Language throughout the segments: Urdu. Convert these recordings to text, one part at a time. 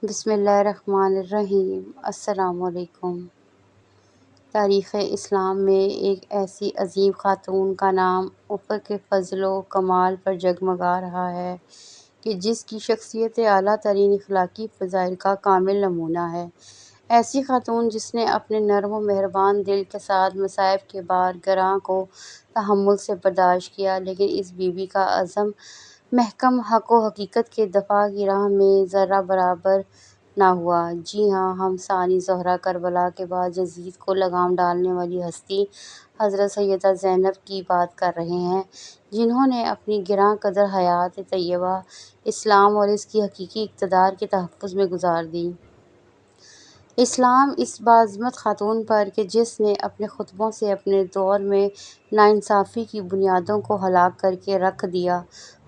بسم اللہ الرحمن الرحیم۔ السلام علیکم۔ تاریخ اسلام میں ایک ایسی عظیم خاتون کا نام افق فضل و کمال پر جگمگا رہا ہے کہ جس کی شخصیت اعلیٰ ترین اخلاقی فضائل کا کامل نمونہ ہے۔ ایسی خاتون جس نے اپنے نرم و مہربان دل کے ساتھ مصائب کے بار گراں کو تحمل سے برداشت کیا، لیکن اس بی بی کا عزم محکم حق و حقیقت کے دفاع کی راہ میں ذرہ برابر نہ ہوا۔ جی ہاں، ہم ثانی زہرہ کربلا کے بعد یزید کو لگام ڈالنے والی ہستی حضرت سیدہ زینب کی بات کر رہے ہیں، جنہوں نے اپنی گراں قدر حیات طیبہ اسلام اور اس کی حقیقی اقتدار کے تحفظ میں گزار دی۔ اسلام اس باعظمت خاتون پر کہ جس نے اپنے خطبوں سے اپنے دور میں ناانصافی کی بنیادوں کو ہلاک کر کے رکھ دیا۔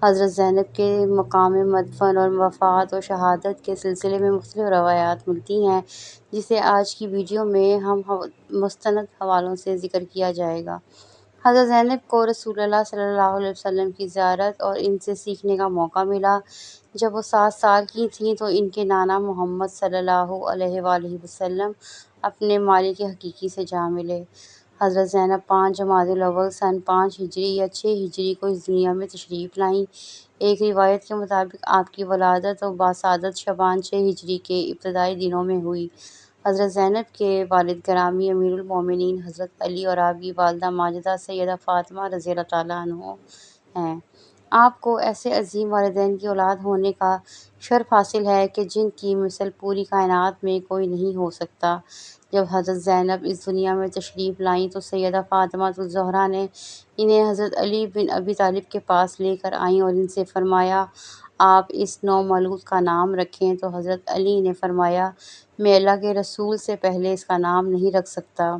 حضرت زینب کے مقام مدفن اور وفات و شہادت کے سلسلے میں مختلف روایات ملتی ہیں، جسے آج کی ویڈیو میں ہم مستند حوالوں سے ذکر کیا جائے گا۔ حضرت زینب کو رسول اللہ صلی اللہ علیہ وسلم کی زیارت اور ان سے سیکھنے کا موقع ملا۔ جب وہ 7 سال کی تھیں تو ان کے نانا محمد صلی اللہ علیہ وآلہ وسلم اپنے مالک حقیقی سے جا ملے۔ حضرت زینب 5 جمادی الاول سن 5 ہجری یا 6 ہجری کو اس دنیا میں تشریف لائیں۔ ایک روایت کے مطابق آپ کی ولادت و باسعادت شعبان 6 ہجری کے ابتدائی دنوں میں ہوئی۔ حضرت زینب کے والد گرامی امیر المومنین حضرت علی اور آپ کی والدہ ماجدہ سیدہ فاطمہ رضی اللہ تعالیٰ عنہ ہیں۔ آپ کو ایسے عظیم والدین کی اولاد ہونے کا شرف حاصل ہے کہ جن کی مثل پوری کائنات میں کوئی نہیں ہو سکتا۔ جب حضرت زینب اس دنیا میں تشریف لائیں تو سیدہ فاطمہ الزہرا نے انہیں حضرت علی بن ابی طالب کے پاس لے کر آئیں اور ان سے فرمایا، آپ اس نومولود کا نام رکھیں۔ تو حضرت علی نے فرمایا، میں اللہ کے رسول سے پہلے اس کا نام نہیں رکھ سکتا۔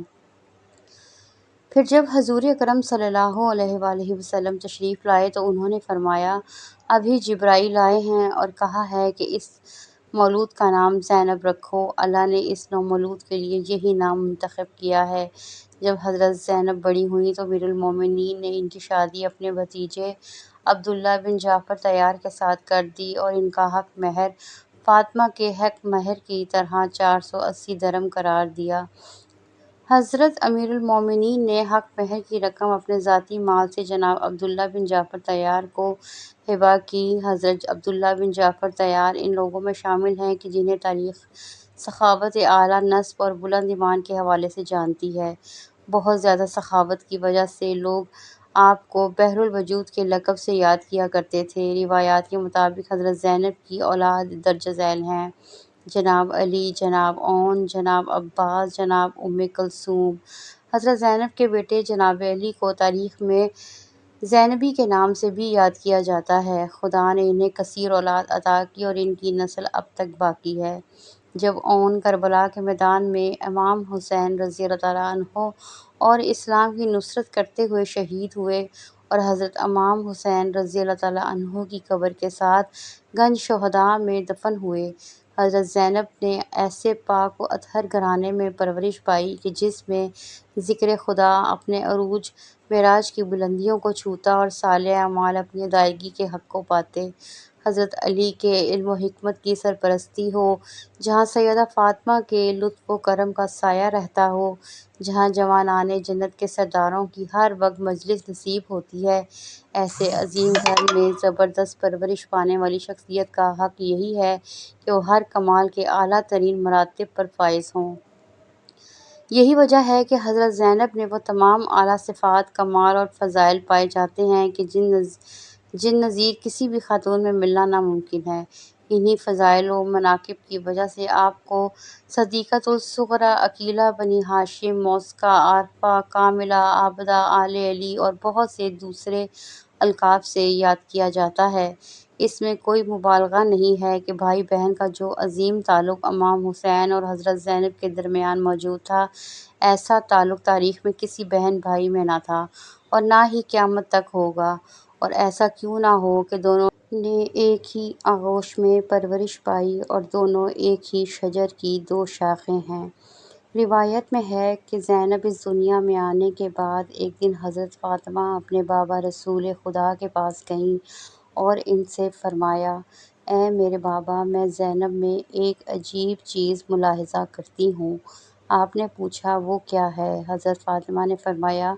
پھر جب حضور اکرم صلی اللہ علیہ وآلہ وسلم تشریف لائے تو انہوں نے فرمایا، ابھی جبرائیل آئے ہیں اور کہا ہے کہ اس مولود کا نام زینب رکھو۔ اللہ نے اس نومولود کے لیے یہی نام منتخب کیا ہے۔ جب حضرت زینب بڑی ہوئیں تو امیر المومنین نے ان کی شادی اپنے بھتیجے عبداللہ بن جعفر طیار کے ساتھ کر دی اور ان کا حق مہر فاطمہ کے حق مہر کی طرح 480 درہم قرار دیا۔ حضرت امیر المومنین نے حق مہر کی رقم اپنے ذاتی مال سے جناب عبداللہ بن جعفر طیار کو ہبہ کی۔ حضرت عبداللہ بن جعفر طیار ان لوگوں میں شامل ہیں کہ جنہیں تاریخ سخاوت اعلیٰ نسب اور بلند ایمان کے حوالے سے جانتی ہے۔ بہت زیادہ سخاوت کی وجہ سے لوگ آپ کو بحر الوجود کے لقب سے یاد کیا کرتے تھے۔ روایات کے مطابق حضرت زینب کی اولاد درجہ ذیل ہیں: جناب علی، جناب اون، جناب عباس، جناب ام کلثوم۔ حضرت زینب کے بیٹے جناب علی کو تاریخ میں زینبی کے نام سے بھی یاد کیا جاتا ہے۔ خدا نے انہیں کثیر اولاد عطا کی اور ان کی نسل اب تک باقی ہے۔ جب اون کربلا کے میدان میں امام حسین رضی اللہ تعالیٰ عنہ اور اسلام کی نصرت کرتے ہوئے شہید ہوئے اور حضرت امام حسین رضی اللہ تعالیٰ عنہ کی قبر کے ساتھ گنج شہداء میں دفن ہوئے، حضرت زینب نے ایسے پاک و اطہر گھرانے میں پرورش پائی کہ جس میں ذکر خدا اپنے عروج معراج کی بلندیوں کو چھوتا اور صالح اعمال اپنی ادائیگی کے حق کو پاتے۔ حضرت علی کے علم و حکمت کی سرپرستی ہو، جہاں سیدہ فاطمہ کے لطف و کرم کا سایہ رہتا ہو، جہاں جوانان جنت کے سرداروں کی ہر وقت مجلس نصیب ہوتی ہے، ایسے عظیم گھر میں زبردست پرورش پانے والی شخصیت کا حق یہی ہے کہ وہ ہر کمال کے اعلیٰ ترین مراتب پر فائز ہوں۔ یہی وجہ ہے کہ حضرت زینب میں وہ تمام اعلیٰ صفات، کمال اور فضائل پائے جاتے ہیں کہ جن نظیر کسی بھی خاتون میں ملنا ناممکن ہے۔ انہی فضائل و مناقب کی وجہ سے آپ کو صدیقۃ الصغریٰ، عقیلہ بنت ہاشم، موثقہ، عارفہ، کاملہ، عابدہ، آلِ علی اور بہت سے دوسرے القاب سے یاد کیا جاتا ہے۔ اس میں کوئی مبالغہ نہیں ہے کہ بھائی بہن کا جو عظیم تعلق امام حسین اور حضرت زینب کے درمیان موجود تھا، ایسا تعلق تاریخ میں کسی بہن بھائی میں نہ تھا اور نہ ہی قیامت تک ہوگا۔ اور ایسا کیوں نہ ہو کہ دونوں نے ایک ہی آغوش میں پرورش پائی اور دونوں ایک ہی شجر کی 2 شاخیں ہیں۔ روایت میں ہے کہ زینب اس دنیا میں آنے کے بعد ایک دن حضرت فاطمہ اپنے بابا رسول خدا کے پاس گئیں اور ان سے فرمایا، اے میرے بابا، میں زینب میں ایک عجیب چیز ملاحظہ کرتی ہوں۔ آپ نے پوچھا وہ کیا ہے؟ حضرت فاطمہ نے فرمایا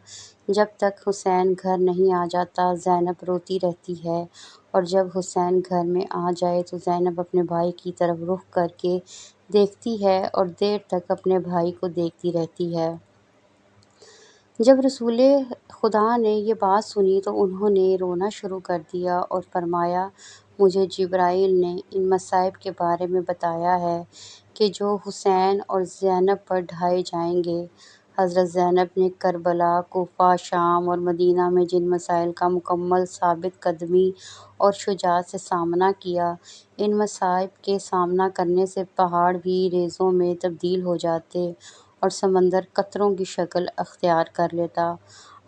جب تک حسین گھر نہیں آ جاتا زینب روتی رہتی ہے، اور جب حسین گھر میں آ جائے تو زینب اپنے بھائی کی طرف رخ کر کے دیکھتی ہے اور دیر تک اپنے بھائی کو دیکھتی رہتی ہے۔ جب رسول خدا نے یہ بات سنی تو انہوں نے رونا شروع کر دیا اور فرمایا مجھے جبرائیل نے ان مصائب کے بارے میں بتایا ہے کہ جو حسین اور زینب پر ڈھائے جائیں گے۔ حضرت زینب نے کربلا، کوفہ، شام اور مدینہ میں جن مسائل کا مکمل ثابت قدمی اور شجاعت سے سامنا کیا، ان مصائب کے سامنا کرنے سے پہاڑ بھی ریزوں میں تبدیل ہو جاتے اور سمندر قطروں کی شکل اختیار کر لیتا۔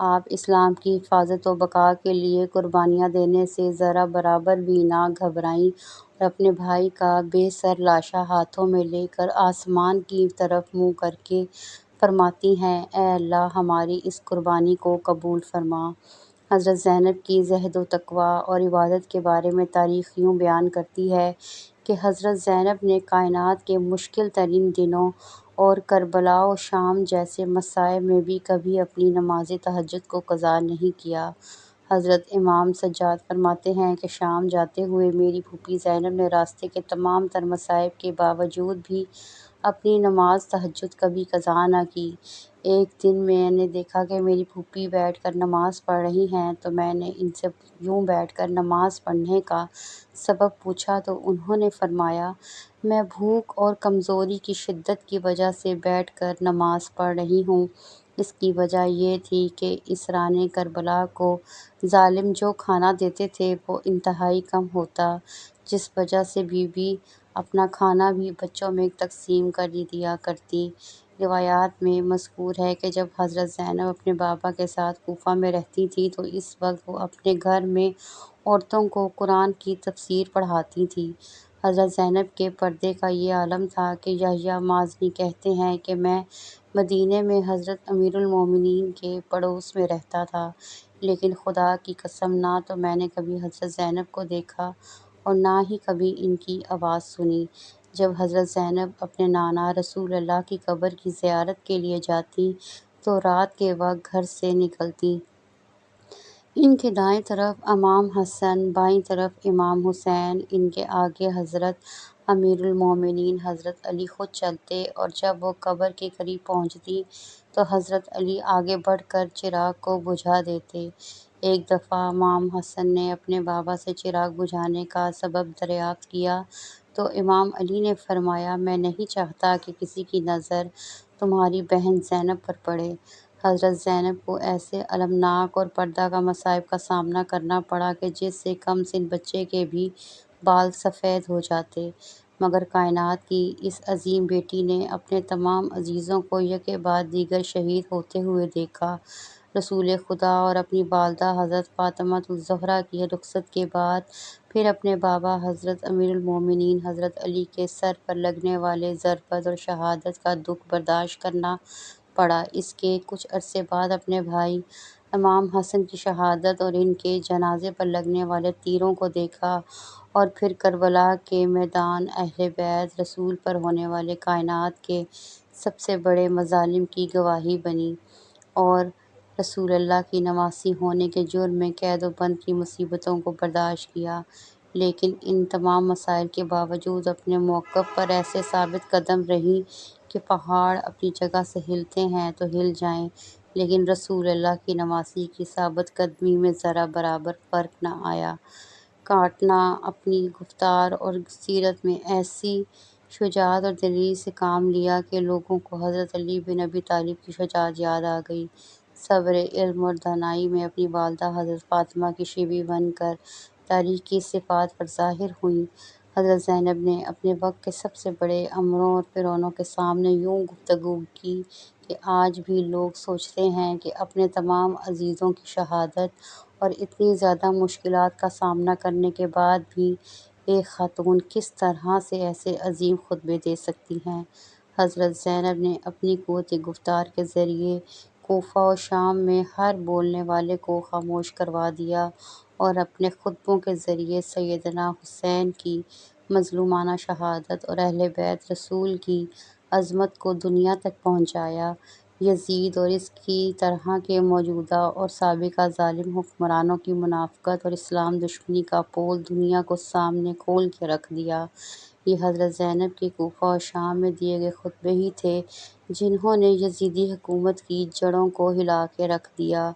آپ اسلام کی حفاظت و بقا کے لیے قربانیاں دینے سے ذرا برابر بھی نہ گھبرائیں اور اپنے بھائی کا بے سر لاشا ہاتھوں میں لے کر آسمان کی طرف منہ کر کے فرماتی ہیں اے اللہ ہماری اس قربانی کو قبول فرما۔ حضرت زینب کی زہد و تقویٰ اور عبادت کے بارے میں تاریخ یوں بیان کرتی ہے کہ حضرت زینب نے کائنات کے مشکل ترین دنوں اور کربلا و شام جیسے مصائب میں بھی کبھی اپنی نماز تہجد کو قضا نہیں کیا۔ حضرت امام سجاد فرماتے ہیں کہ شام جاتے ہوئے میری پھوپھی زینب نے راستے کے تمام تر مصائب کے باوجود بھی اپنی نماز تہجد کبھی قضا نہ کی۔ ایک دن میں نے دیکھا کہ میری پھوپھی بیٹھ کر نماز پڑھ رہی ہیں تو میں نے ان سے یوں بیٹھ کر نماز پڑھنے کا سبب پوچھا تو انہوں نے فرمایا میں بھوک اور کمزوری کی شدت کی وجہ سے بیٹھ کر نماز پڑھ رہی ہوں۔ اس کی وجہ یہ تھی کہ اسران کربلا کو ظالم جو کھانا دیتے تھے وہ انتہائی کم ہوتا، جس وجہ سے بی بی اپنا کھانا بھی بچوں میں تقسیم کر دیا کرتی۔ روایات میں مذکور ہے کہ جب حضرت زینب اپنے بابا کے ساتھ کوفہ میں رہتی تھیں تو اس وقت وہ اپنے گھر میں عورتوں کو قرآن کی تفسیر پڑھاتی تھیں۔ حضرت زینب کے پردے کا یہ عالم تھا کہ یحییٰ مازنی کہتے ہیں کہ میں مدینے میں حضرت امیر المومنین کے پڑوس میں رہتا تھا، لیکن خدا کی قسم نہ تو میں نے کبھی حضرت زینب کو دیکھا اور نہ ہی کبھی ان کی آواز سنی۔ جب حضرت زینب اپنے نانا رسول اللہ کی قبر کی زیارت کے لیے جاتی تو رات کے وقت گھر سے نکلتی۔ ان کے دائیں طرف امام حسن، بائیں طرف امام حسین، ان کے آگے حضرت امیر المومنین حضرت علی خود چلتے، اور جب وہ قبر کے قریب پہنچتی تو حضرت علی آگے بڑھ کر چراغ کو بجھا دیتے۔ ایک دفعہ امام حسن نے اپنے بابا سے چراغ بجھانے کا سبب دریافت کیا تو امام علی نے فرمایا میں نہیں چاہتا کہ کسی کی نظر تمہاری بہن زینب پر پڑے۔ حضرت زینب کو ایسے المناک اور پردہ کا مصائب کا سامنا کرنا پڑا کہ جس سے کم سن بچے کے بھی بال سفید ہو جاتے، مگر کائنات کی اس عظیم بیٹی نے اپنے تمام عزیزوں کو یکے بعد دیگر شہید ہوتے ہوئے دیکھا۔ رسول خدا اور اپنی والدہ حضرت فاطمۃ الزہرا کی رخصت کے بعد پھر اپنے بابا حضرت امیر المومنین حضرت علی کے سر پر لگنے والے ضربت اور شہادت کا دکھ برداشت کرنا پڑا۔ اس کے کچھ عرصے بعد اپنے بھائی امام حسن کی شہادت اور ان کے جنازے پر لگنے والے تیروں کو دیکھا، اور پھر کربلا کے میدان اہل بیت رسول پر ہونے والے کائنات کے سب سے بڑے مظالم کی گواہی بنی، اور رسول اللہ کی نواسی ہونے کے جرم میں قید و بند کی مصیبتوں کو برداشت کیا، لیکن ان تمام مسائل کے باوجود اپنے موقف پر ایسے ثابت قدم رہیں کہ پہاڑ اپنی جگہ سے ہلتے ہیں تو ہل جائیں، لیکن رسول اللہ کی نواسی کی ثابت قدمی میں ذرا برابر فرق نہ آیا۔ کاٹنا اپنی گفتار اور سیرت میں ایسی شجاعت اور دلیری سے کام لیا کہ لوگوں کو حضرت علی بن ابی طالب کی شجاعت یاد آ گئی۔ صبر، علم اور دانائی میں اپنی والدہ حضرت فاطمہ کی شبیہ بن کر تاریخ کی صفات پر ظاہر ہوئیں۔ حضرت زینب نے اپنے وقت کے سب سے بڑے امروں اور فرعونوں کے سامنے یوں گفتگو کی کہ آج بھی لوگ سوچتے ہیں کہ اپنے تمام عزیزوں کی شہادت اور اتنی زیادہ مشکلات کا سامنا کرنے کے بعد بھی ایک خاتون کس طرح سے ایسے عظیم خطبے دے سکتی ہیں۔ حضرت زینب نے اپنی قوت گفتار کے ذریعے کوفہ و شام میں ہر بولنے والے کو خاموش کروا دیا اور اپنے خطبوں کے ذریعے سیدنا حسین کی مظلومانہ شہادت اور اہل بیت رسول کی عظمت کو دنیا تک پہنچایا۔ یزید اور اس کی طرح کے موجودہ اور سابقہ ظالم حکمرانوں کی منافقت اور اسلام دشمنی کا پول دنیا کو سامنے کھول کے رکھ دیا۔ یہ حضرت زینب کے کوفہ اور شام میں دیے گئے خطبے ہی تھے جنہوں نے یزیدی حکومت کی جڑوں کو ہلا کے رکھ دیا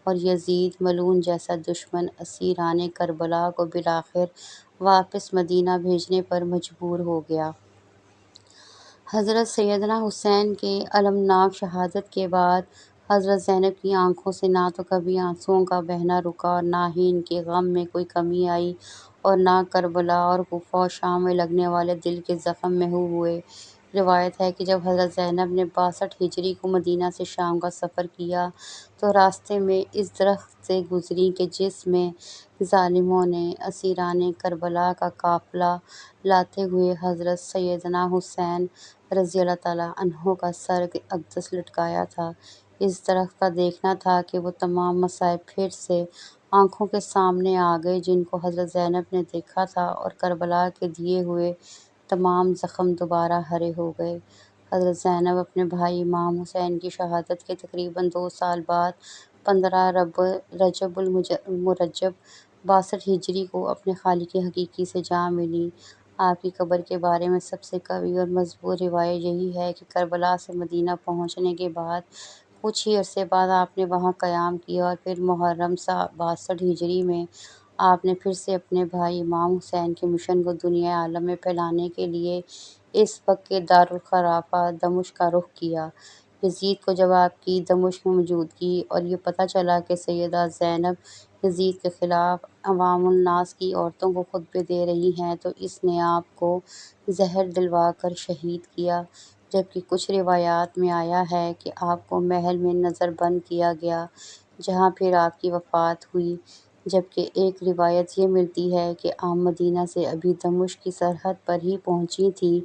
اور یزید ملعون جیسا دشمن اسیران کربلا کو بالآخر واپس مدینہ بھیجنے پر مجبور ہو گیا۔ حضرت سیدنا حسین کے المناک شہادت کے بعد حضرت زینب کی آنکھوں سے نہ تو کبھی آنسوؤں کا بہنا رکا اور نہ ہی ان کے غم میں کوئی کمی آئی اور نہ کربلا اور کوفہ اور شام میں لگنے والے دل کے زخم محو ہوئے۔ روایت ہے کہ جب حضرت زینب نے 62 ہجری کو مدینہ سے شام کا سفر کیا تو راستے میں اس درخت سے گزریں کہ جس میں ظالموں نے اسیران کربلا کا قافلہ لاتے ہوئے حضرت سیدنا حسین رضی اللہ تعالیٰ عنہ کا سر اقدس لٹکایا تھا۔ اس درخت کا دیکھنا تھا کہ وہ تمام مصائب پھر سے آنکھوں کے سامنے آ گئے جن کو حضرت زینب نے دیکھا تھا اور کربلا کے دیے ہوئے تمام زخم دوبارہ ہرے ہو گئے۔ حضرت زینب اپنے بھائی امام حسین کی شہادت کے تقریباً 2 سال بعد 15 رجب المرجب 62 ہجری کو اپنے خالق حقیقی سے جا ملیں۔ آپ کی قبر کے بارے میں سب سے قوی اور مضبوط روایت یہی ہے کہ کربلا سے مدینہ پہنچنے کے بعد کچھ ہی عرصے بعد آپ نے وہاں قیام کیا اور پھر محرم 62 ہجری میں آپ نے پھر سے اپنے بھائی امام حسین کے مشن کو دنیا عالم میں پھیلانے کے لیے اس وقت کے دارالخلافہ دمشق کا رخ کیا۔ یزید کو جب آپ کی دمشق میں موجودگی اور یہ پتہ چلا کہ سیدہ زینب یزید کے خلاف عوام الناس کی عورتوں کو خطبے دے رہی ہیں تو اس نے آپ کو زہر دلوا کر شہید کیا، جبکہ کچھ روایات میں آیا ہے کہ آپ کو محل میں نظر بند کیا گیا جہاں پھر آپ کی وفات ہوئی، جبکہ ایک روایت یہ ملتی ہے کہ آپ مدینہ سے ابھی دمشق کی سرحد پر ہی پہنچی تھیں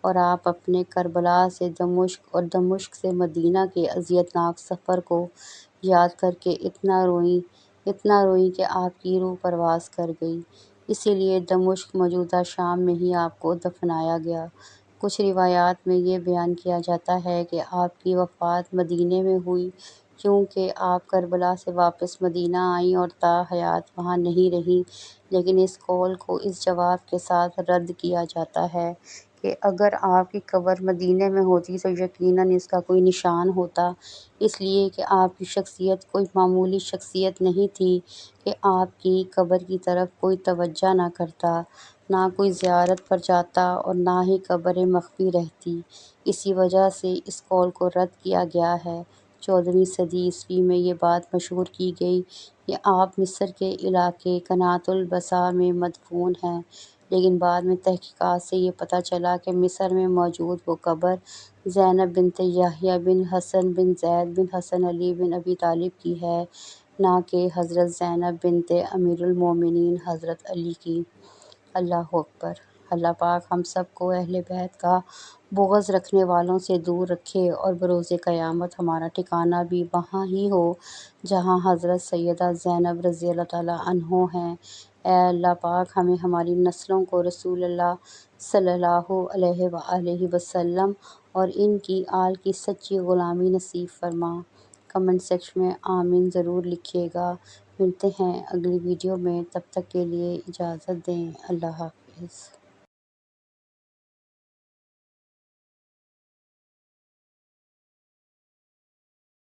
اور آپ اپنے کربلا سے دمشق اور دمشق سے مدینہ کے اذیتناک سفر کو یاد کر کے اتنا روئیں کہ آپ کی روح پرواز کر گئی۔ اسی لیے دمشق موجودہ شام میں ہی آپ کو دفنایا گیا۔ کچھ روایات میں یہ بیان کیا جاتا ہے کہ آپ کی وفات مدینے میں ہوئی کیونکہ آپ کربلا سے واپس مدینہ آئیں اور تا حیات وہاں نہیں رہیں، لیکن اس قول کو اس جواب کے ساتھ رد کیا جاتا ہے کہ اگر آپ کی قبر مدینے میں ہوتی تو یقیناً اس کا کوئی نشان ہوتا، اس لیے کہ آپ کی شخصیت کوئی معمولی شخصیت نہیں تھی کہ آپ کی قبر کی طرف کوئی توجہ نہ کرتا، نہ کوئی زیارت پر جاتا اور نہ ہی قبر مخفی رہتی۔ اسی وجہ سے اس قول کو رد کیا گیا ہے۔ 14ویں صدی عیسوی میں یہ بات مشہور کی گئی کہ آپ مصر کے علاقے قناۃ البصا میں مدفون ہیں، لیکن بعد میں تحقیقات سے یہ پتہ چلا کہ مصر میں موجود وہ قبر زینب بنت یحییٰ بن حسن بن زید بن حسن علی بن ابی طالب کی ہے، نہ کہ حضرت زینب بنت امیر المومنین حضرت علی کی۔ اللہ اکبر۔ اللہ پاک ہم سب کو اہل بیت کا بغض رکھنے والوں سے دور رکھے اور بروز قیامت ہمارا ٹھکانہ بھی وہاں ہی ہو جہاں حضرت سیدہ زینب رضی اللہ تعالیٰ عنہ ہیں۔ اے اللہ پاک ہمیں ہماری نسلوں کو رسول اللہ صلی اللہ علیہ وآلہ وسلم اور ان کی آل کی سچی غلامی نصیب فرما۔ کمنٹ سیکشن میں آمین ضرور لکھیے گا۔ ملتے ہیں اگلی ویڈیو میں، تب تک کے لیے اجازت دیں۔ اللہ حافظ۔